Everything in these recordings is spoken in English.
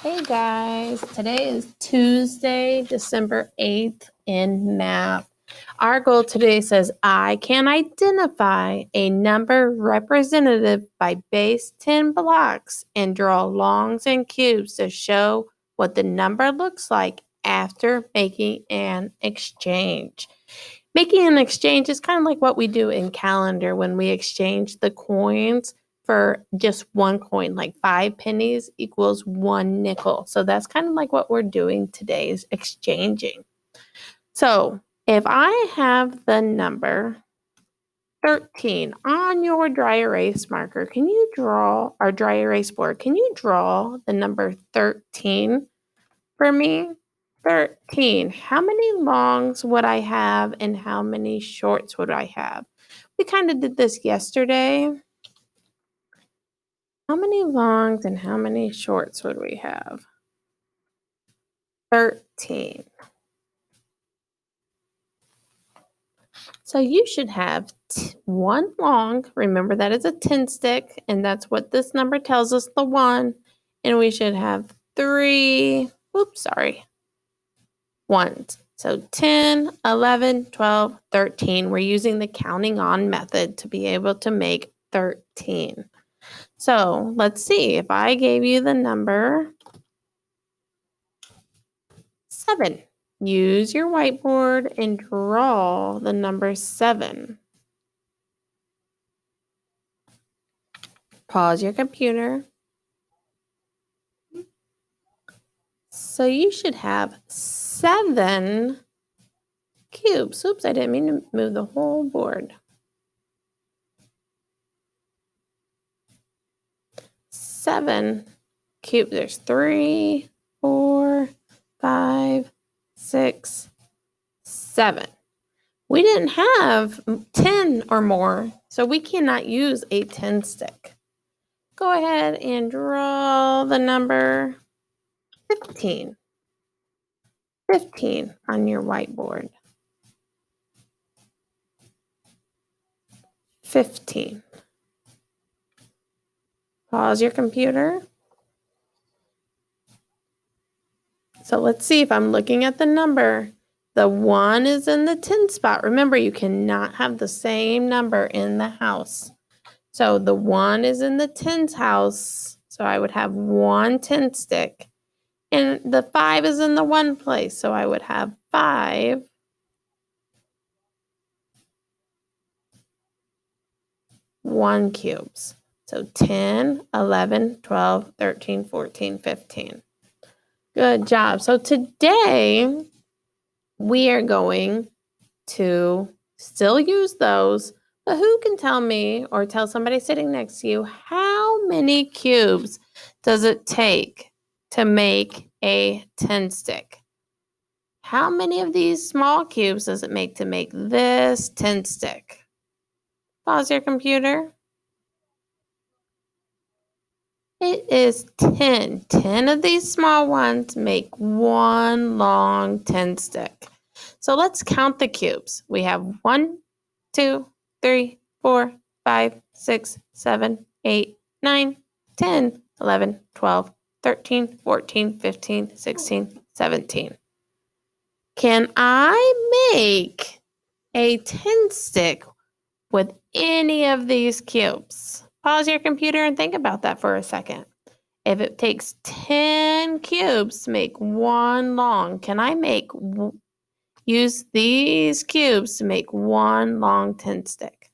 Hey guys, today is Tuesday, December 8th in math. Our goal today says I can identify a number representative by base 10 blocks and draw longs and cubes to show what the number looks like after making an exchange. Making an exchange is kind of like what we do in calendar when we exchange the coins for just one coin, like 5 pennies equals 1 nickel. So that's kind of like what we're doing today is exchanging. So if I have the number 13 on your dry erase marker, can you draw, or dry erase board, can you draw the number 13 for me? 13. How many longs would I have and how many shorts would I have? We kind of did this yesterday. How many longs and how many shorts would we have? 13. So you should have one long. Remember that is a 10 stick, and that's what this number tells us, the 1. And we should have 3, ones. So 10, 11, 12, 13. We're using the counting on method to be able to make 13. So let's see, if I gave you the number 7, use your whiteboard and draw the number 7. Pause your computer. So you should have 7 cubes. Oops, I didn't mean to move the whole board. 7 cubes. There's 3, 4, 5, 6, 7. We didn't have 10 or more, so we cannot use a 10 stick. Go ahead and draw the number 15. 15 on your whiteboard. 15. Pause your computer. So let's see if I'm looking at the number. The 1 is in the 10 spot. Remember, you cannot have the same number in the house. So the 1 is in the 10's house. So I would have 1 10 stick. And the 5 is in the 1 place. So I would have 5 1 cubes. So 10, 11, 12, 13, 14, 15. Good job. So today we are going to still use those, but who can tell me or tell somebody sitting next to you how many cubes does it take to make a 10 stick? How many of these small cubes does it make to make this 10 stick? Pause your computer. It is 10. 10 of these small ones make one long 10 stick. So let's count the cubes. We have 1, 2, 3, 4, 5, 6, 7, 8, 9, 10, 11, 12, 13, 14, 15, 16, 17. Can I make a 10 stick with any of these cubes? Pause your computer and think about that for a second. If it takes 10 cubes to make one long, can I use these cubes to make one long 10 stick?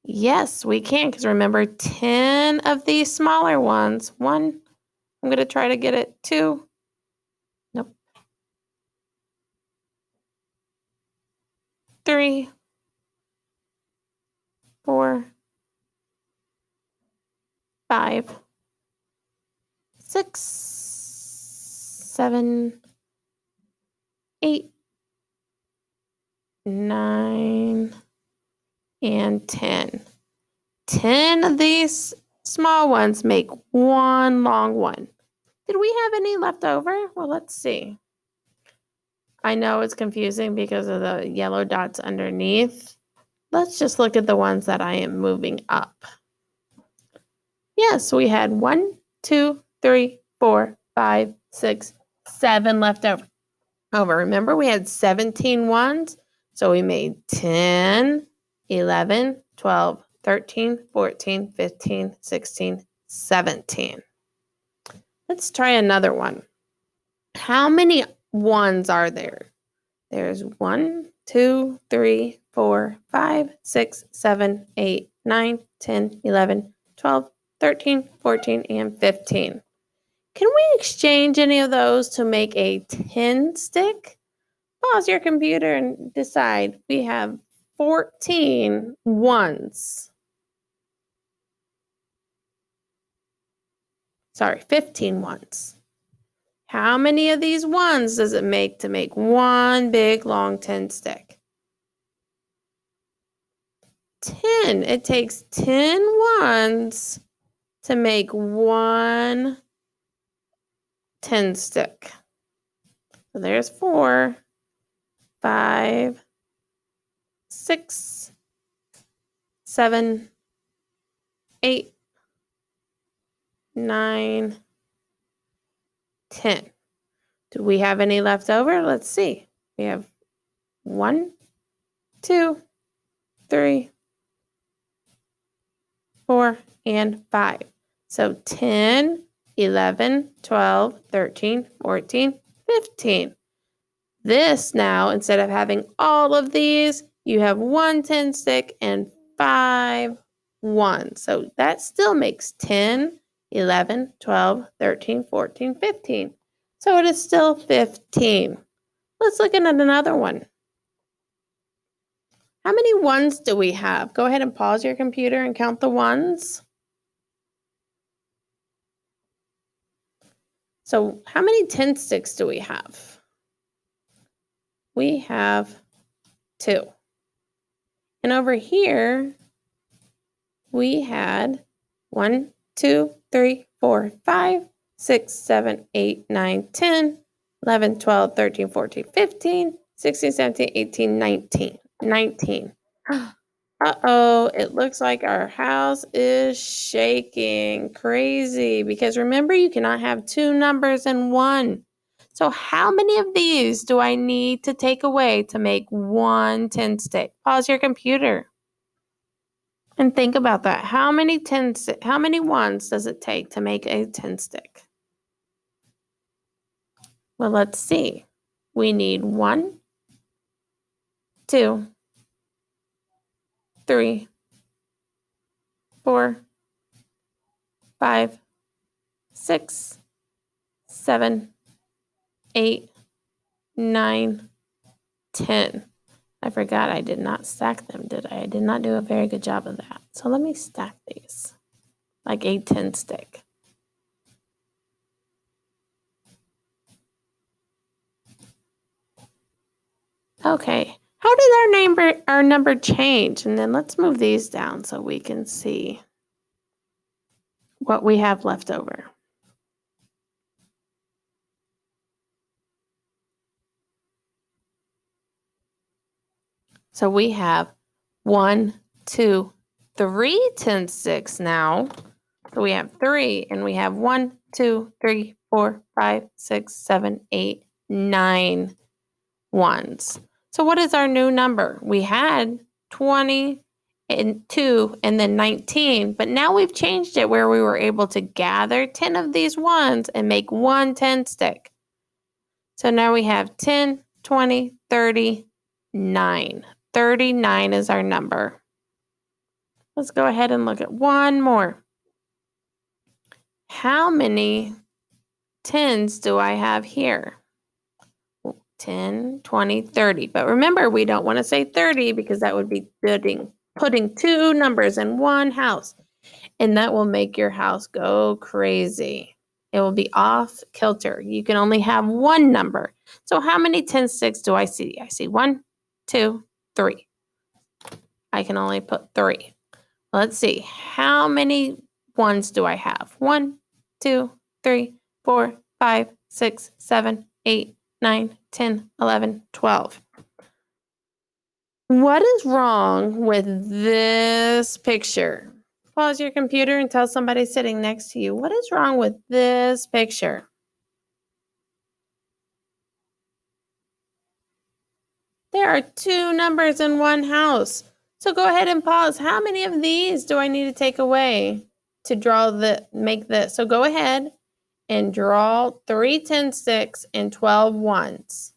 Yes, we can, because remember 10 of these smaller ones. 1, I'm going to try to get it. 2, nope. 3, 4, 5, 6, 7, 8, 9, and 10. 10 of these small ones make one long one. Did we have any left over? Well, let's see. I know it's confusing because of the yellow dots underneath. Let's just look at the ones that I am moving up. Yes, we had 1, 2, 3, 4, 5, 6, 7 left over. Remember, we had 17 ones, so we made 10, 11, 12, 13, 14, 15, 16, 17. Let's try another one. How many ones are there? There's 1, 2, 3, 4, 5, 6, 7, 8, 9, 10, 11, 12, 13, 14, and 15. Can we exchange any of those to make a 10 stick? Pause your computer and decide. We have 14 ones. Sorry, 15 ones. How many of these ones does it make to make one big long 10 stick? 10. It takes 10 ones to make one 10 stick. So there's 4, 5, 6, 7, 8, 9, 10. Do we have any left over? Let's see. We have 1, 2, 3, 4, and 5. So 10, 11, 12, 13, 14, 15. This now, instead of having all of these, you have 1 10 stick and 5 ones. So that still makes 10, 11, 12, 13, 14, 15. So it is still 15. Let's look at another one. How many ones do we have? Go ahead and pause your computer and count the ones. So how many 10 sticks do we have? We have 2. And over here, we had 1, 2, 3, 4, 5, 6, 7, 8, 9, 10, 11, 12, 13, 14, 15, 16, 17, 18, 19. 19. Uh-oh, it looks like our house is shaking. Crazy. Because remember, you cannot have 2 numbers in one. So how many of these do I need to take away to make one 10 stick? Pause your computer. And think about that. How many ones does it take to make a 10 stick? Well, let's see. We need 1, 2, 3, 4, 5, 6, 7, 8, 9, 10. I forgot I did not stack them, did I? I did not do a very good job of that. So let me stack these like a 10 stick. Okay. How did our number change? And then let's move these down so we can see what we have left over. So we have 1, 2, 3 10 sticks now. So we have 3, and we have 1, 2, 3, 4, 5, 6, 7, 8, 9 ones. So what is our new number? We had 20 and 2 and then 19, but now we've changed it where we were able to gather 10 of these ones and make one 10 stick. So now we have 10, 20, 30, 9. 39 is our number. Let's go ahead and look at one more. How many 10s do I have here? 10, 20, 30. But remember, we don't want to say 30 because that would be putting 2 numbers in one house. And that will make your house go crazy. It will be off kilter. You can only have one number. So how many 10 sticks do I see? I see 1, 2, 3. I can only put 3. Let's see. How many ones do I have? 1, 2, 3, 4, 5, 6, 7, 8, 9, 10, 11, 12. What is wrong with this picture? Pause your computer and tell somebody sitting next to you, what is wrong with this picture? There are two numbers in one house. So go ahead and pause. How many of these do I need to take away to make this? So go ahead and draw 3 10 sticks and 12 ones.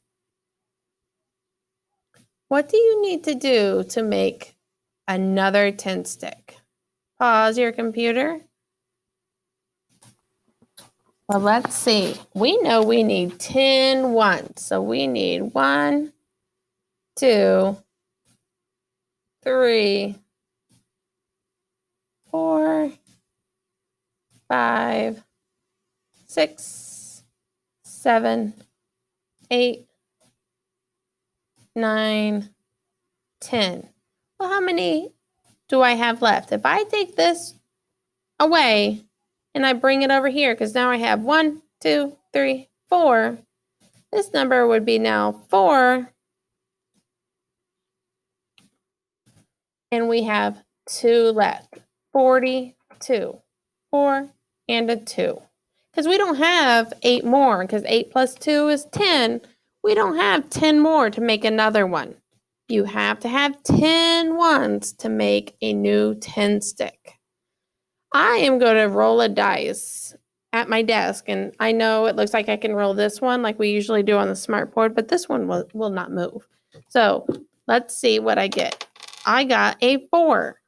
What do you need to do to make another 10 stick? Pause your computer. Well, let's see. We know we need 10 ones. So we need 1, 2, 3, 4, 5, 6, 7, 8, 9, 10. Well, how many do I have left? If I take this away and I bring it over here, because now I have 1, 2, 3, 4, this number would be now 4. And we have 2 left. 42. 4 and a 2. Because we don't have 8 more, because 8 plus 2 is 10. We don't have 10 more to make another one. You have to have 10 ones to make a new 10 stick. I am going to roll a dice at my desk, and I know it looks like I can roll this one like we usually do on the smart board, but this one will not move. So let's see what I get. I got a 4.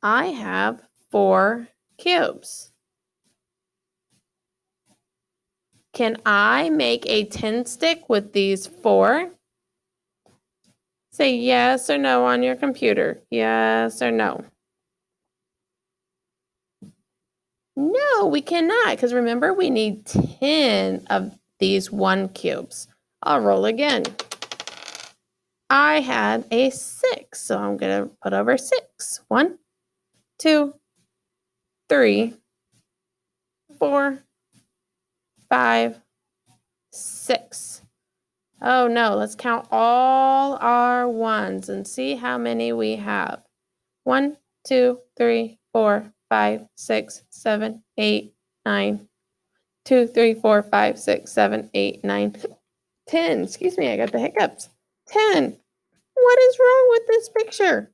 I have 4 cubes. Can I make a 10 stick with these 4? Say yes or no on your computer. Yes or no. No, we cannot, because remember, we need 10 of these 1 cubes. I'll roll again. I had a 6, so I'm going to put over 6. 1, 2, 3, 4, 5, 6. Oh no, let's count all our ones and see how many we have. 1, 2, 3, 4, 5, 6, 7, 8, 9. 2, 3, 4, 5, 6, 7, 8, 9, 10. Excuse me, I got the hiccups. 10. What is wrong with this picture?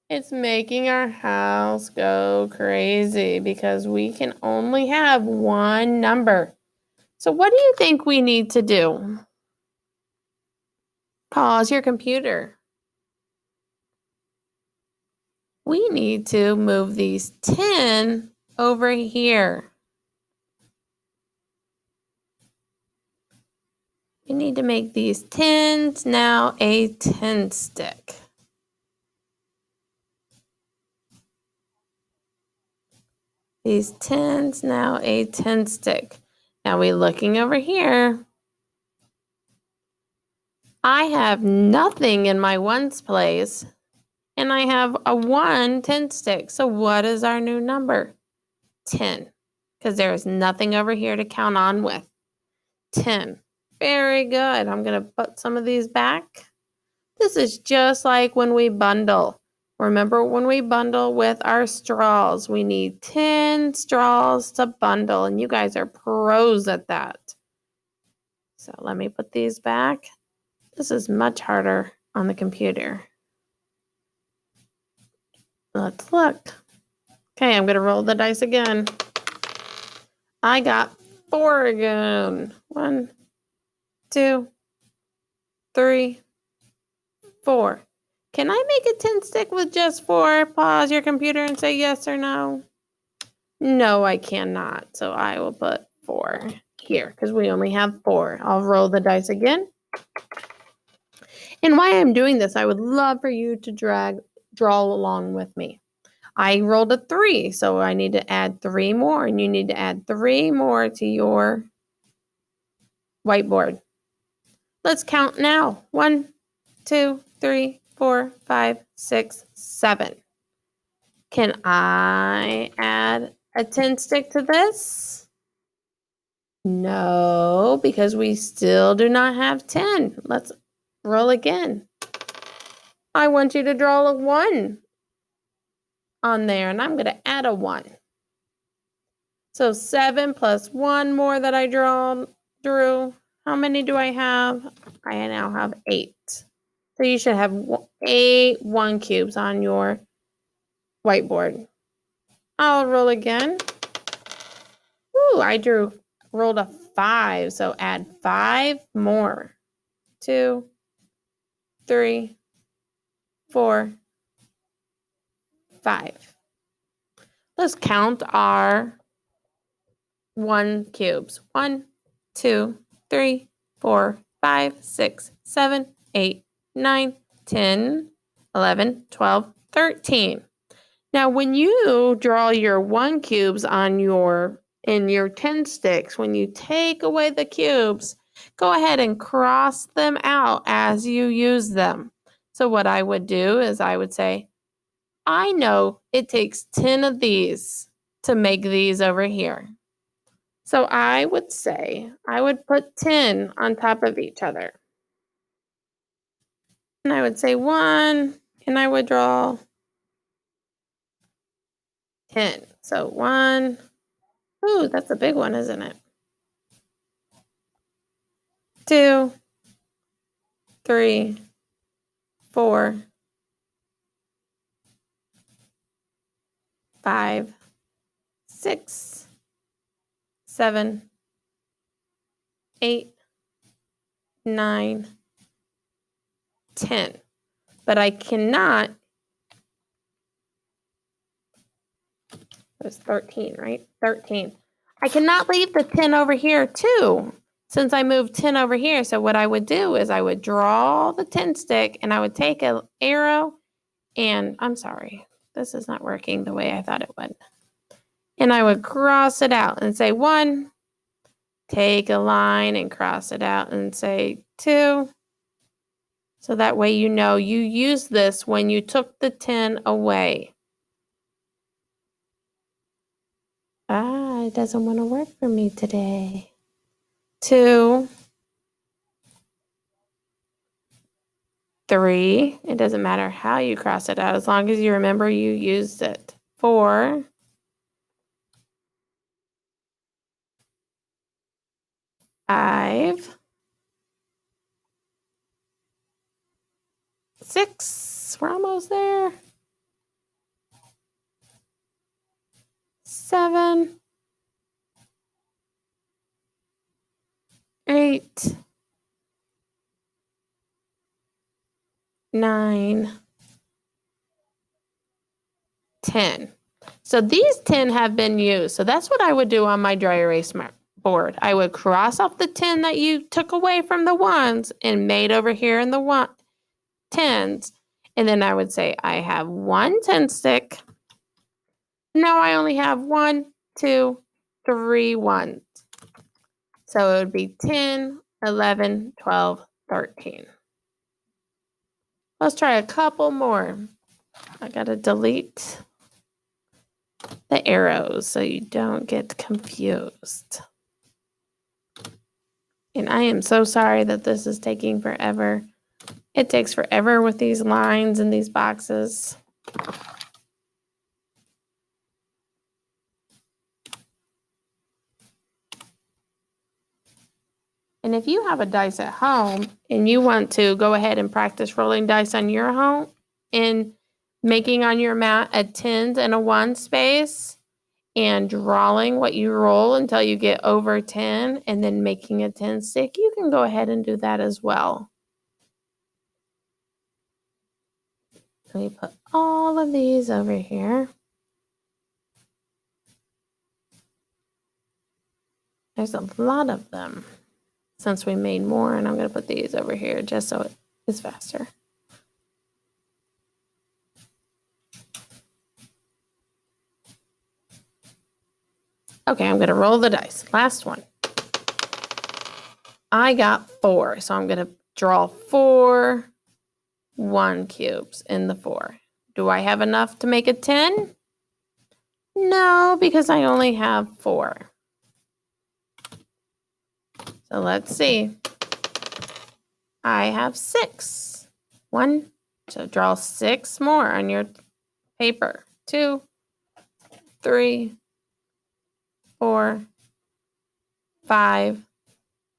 It's making our house go crazy because we can only have one number. So what do you think we need to do? Pause your computer. We need to move these 10 over here. We need to make these 10s now a 10 stick. These 10s now a 10 stick. Now we're looking over here. I have nothing in my ones place, and I have a 1 10 stick. So what is our new number? 10, because there is nothing over here to count on with. 10. Very good. I'm going to put some of these back. This is just like when we bundle. Remember when we bundle with our straws, we need 10 straws to bundle, and you guys are pros at that. So let me put these back. This is much harder on the computer. Let's look. Okay, I'm going to roll the dice again. I got 4 again. 1, 2, 3, 4. Can I make a 10 stick with just 4? Pause your computer and say yes or no. No, I cannot. So I will put 4 here because we only have 4. I'll roll the dice again. And while I'm doing this, I would love for you to draw along with me. I rolled a 3, so I need to add 3 more, and you need to add 3 more to your whiteboard. Let's count now. 1, 2, 3, 4, 5, 6, 7. Can I add a 10 stick to this? No, because we still do not have 10. Let's roll again. I want you to draw a 1 on there, and I'm going to add a 1. So 7 plus 1 more that I drew. How many do I have? I now have 8. So you should have 8 1 cubes on your whiteboard. I'll roll again. Ooh, I rolled a 5, so add 5 more. 2, 3, 4, 5. Let's count our 1 cubes. 1, 2, 3, 4, 5, 6, 7, 8, 9, 10, 11, 12, 13. Now, when you draw your 1 cubes in your 10 sticks, when you take away the cubes, go ahead and cross them out as you use them. So what I would do is I would say, I know it takes 10 of these to make these over here. So I would say I would put 10 on top of each other. And I would say 1, and I would draw 10. So 1. Ooh, that's a big one, isn't it? 2, 3, 4, 5, 6, 7, 8, 9, 10. But I cannot, it was 13, right? 13. I cannot leave the 10 over here too, since I moved 10 over here. So what I would do is I would draw the 10 stick and I would take an arrow and, I'm sorry, this is not working the way I thought it would. And I would cross it out and say 1, take a line and cross it out and say 2. So that way you know you used this when you took the 10 away. It doesn't want to work for me today. 2, 3. It doesn't matter how you cross it out as long as you remember you used it. 4. 5. 6. We're almost there. 7. 8. 9. 10. So these 10 have been used. So that's what I would do on my dry erase board. I would cross off the 10 that you took away from the 1s and made over here in the 10s. And then I would say I have 1 10 stick. Now I only have 1, 2, 3 1s. So it would be 10, 11, 12, 13. Let's try a couple more. I got to delete the arrows so you don't get confused. And I am so sorry that this is taking forever. It takes forever with these lines and these boxes. And if you have a dice at home and you want to go ahead and practice rolling dice on your home and making on your mat a 10s and a 1 space and drawing what you roll until you get over 10 and then making a 10 stick, you can go ahead and do that as well. Let me put all of these over here. There's a lot of them since we made more, and I'm going to put these over here just so it is faster. Okay, I'm going to roll the dice. Last one. I got 4, so I'm going to draw 4 1 cubes in the 4. Do I have enough to make a 10? No, because I only have 4. So let's see. I have 6. 1, So draw 6 more on your paper. 2, 3, 4, 5,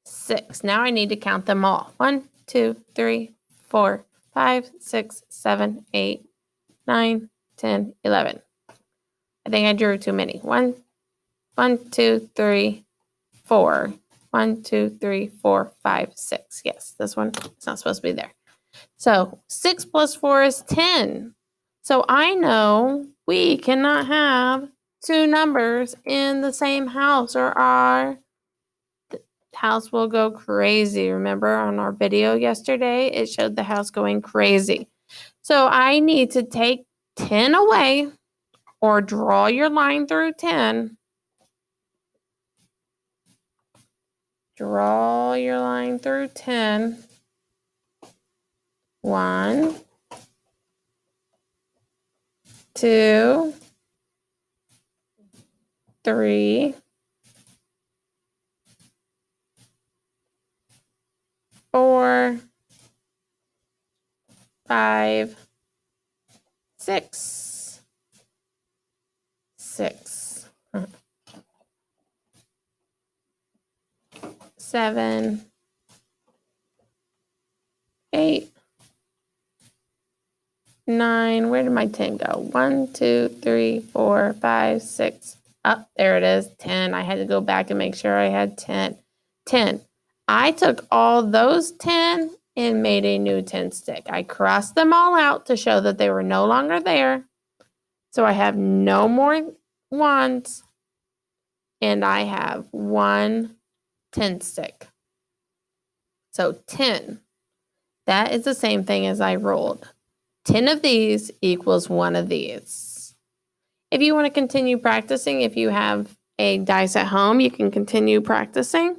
6. Now I need to count them all. 1, 2, 3, 4, 5, 6, 7, 8, 9, 10, 11. I think I drew too many. 1, 2, 3, 4. 1, 2, 3, 4, 5, 6. Yes, this one is not supposed to be there. So 6 plus 4 is 10. So I know we cannot have two numbers in the same house or our house will go crazy. Remember on our video yesterday, it showed the house going crazy. So I need to take 10 away or draw your line through 10. Draw your line through 10. 1, 2, 3, 4, 5, 6, 6, 7, 8, 9. Where did my 10 go? 1, 2, 3, 4, 5, 6. Oh, there it is. 10. I had to go back and make sure I had 10. 10. I took all those 10 and made a new 10 stick. I crossed them all out to show that they were no longer there. So I have no more ones. And I have 1 10 stick. So 10. That is the same thing as I rolled. 10 of these equals 1 of these. If you want to continue practicing, if you have a dice at home, you can continue practicing.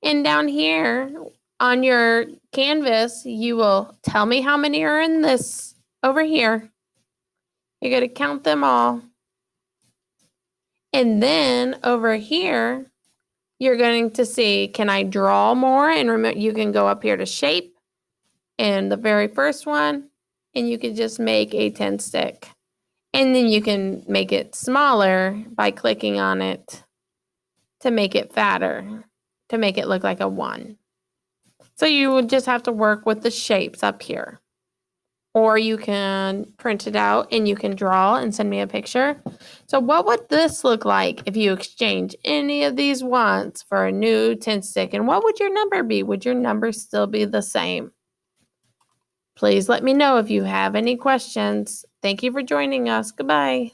And down here on your canvas, you will tell me how many are in this over here. You're going to count them all. And then over here, you're going to see, can I draw more? And remember, you can go up here to shape. And the very first one, and you can just make a 10 stick. And then you can make it smaller by clicking on it to make it fatter, to make it look like a 1. So you would just have to work with the shapes up here. Or you can print it out and you can draw and send me a picture. So what would this look like if you exchange any of these ones for a new 10 stick? And what would your number be? Would your number still be the same? Please let me know if you have any questions. Thank you for joining us. Goodbye.